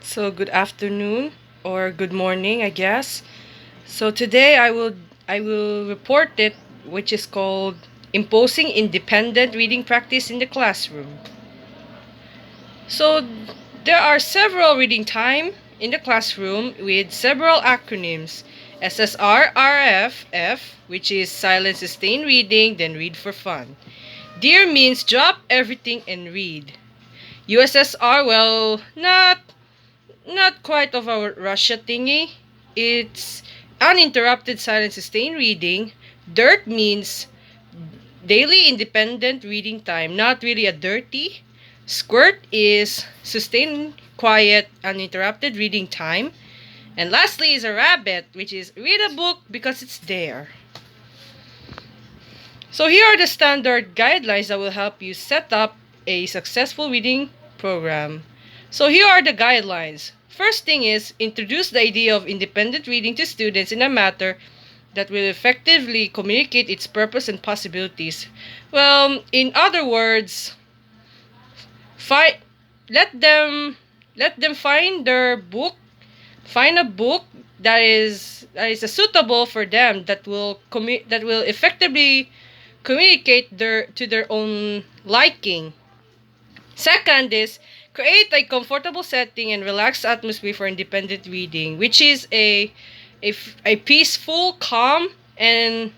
So good afternoon or good morning, I guess. So today I will report it, which is called imposing independent reading practice in the classroom. So there are several reading time in the classroom with several acronyms. SSR, which is silent sustained reading, then read for fun. Dear means drop everything and read. USSR, well, not quite of a Russia thingy. It's uninterrupted silent sustained reading. Dirt means daily independent reading time, not really a dirty. Squirt is sustained, quiet, uninterrupted reading time. And lastly is a rabbit, which is read a book because it's there. So here are the standard guidelines that will help you set up a successful reading program. So here are the guidelines. First thing is introduce the idea of independent reading to students in a manner that will effectively communicate its purpose and possibilities. Well, in other words, fi- let them let them find their book, find a book that is suitable for them that will effectively communicate to their own liking. Second is create a comfortable setting and relaxed atmosphere for independent reading, which is a peaceful, calm, and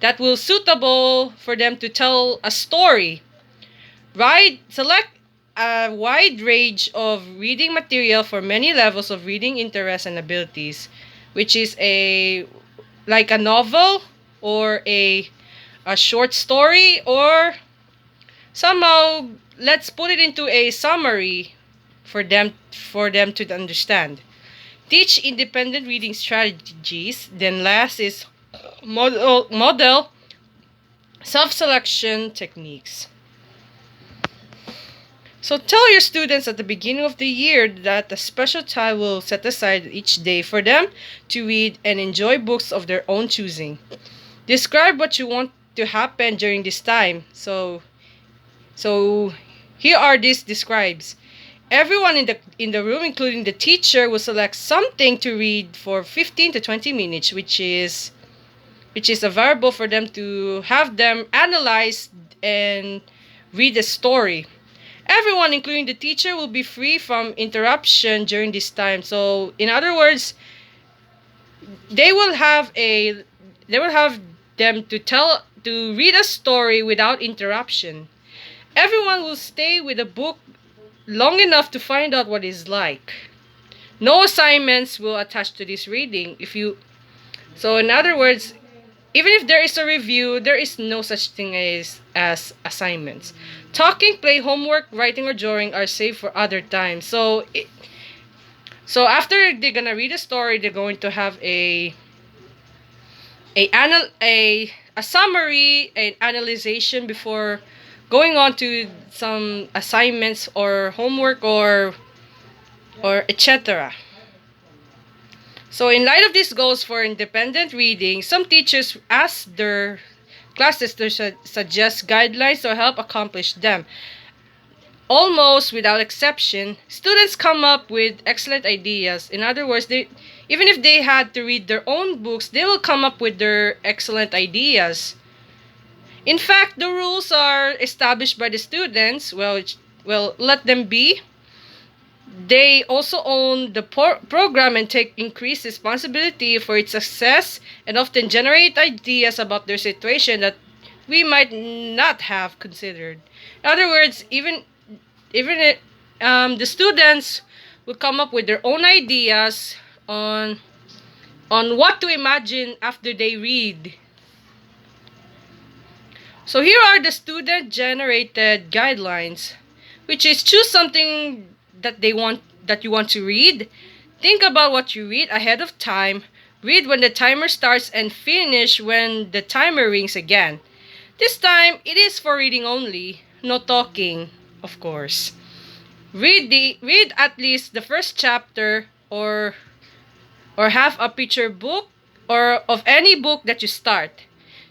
that will suitable for them to tell a story. Select a wide range of reading material for many levels of reading interest and abilities, which is a like a novel or a short story, or somehow let's put it into a summary for them to understand. Teach independent reading strategies. Then last is model self-selection techniques. So tell your students at the beginning of the year that a special time will set aside each day for them to read and enjoy books of their own choosing. Describe what you want to happen during this time. So here are these describes. Everyone in the room, including the teacher, will select something to read for 15 to 20 minutes, which is a variable for them to have them analyze and read the story. Everyone, including the teacher, will be free from interruption during this time. So, in other words, they will have a they will have them to read a story without interruption. Everyone will stay with the book long enough to find out what it's like. No assignments will attach to this reading. If you so in other words, even if there is a review, there is no such thing as assignments. Talking, play, homework, writing, or drawing are saved for other times. So after they're gonna read a story, they're going to have a summary, an analyzation before going on to some assignments or homework or etc. So in light of these goals for independent reading, some teachers ask their classes to suggest guidelines to help accomplish them. Almost without exception, students come up with excellent ideas. In other words, even if they had to read their own books, they will come up with their excellent ideas. In fact, the rules are established by the students. Well, let them be. They also own the program and take increased responsibility for its success and often generate ideas about their situation that we might not have considered. In other words, the students will come up with their own ideas on what to imagine after they read. So here are the student generated guidelines, which is choose something that you want to read. Think about what you read ahead of time. Read when the timer starts and finish when the timer rings again. This time it is for reading only, no talking, of course. Read at least the first chapter or have a picture book or of any book that you start.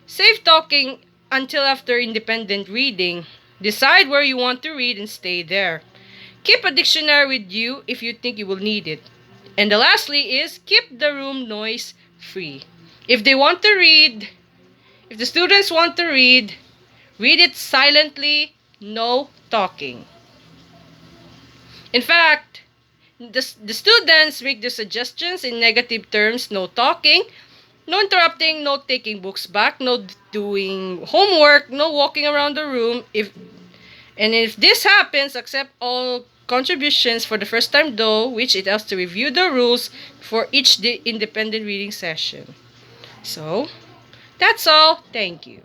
Save talking until after independent reading. Decide where you want to read and stay there. Keep a dictionary with you if you think you will need it. And the lastly is keep the room noise free. If they want to read, if the students want to read it silently, no talking. In fact, the students make the suggestions in negative terms, no talking, no interrupting, no taking books back, no doing homework, no walking around the room. If this happens, accept all contributions for the first time though, which it helps to review the rules for each independent reading session. So, that's all. Thank you.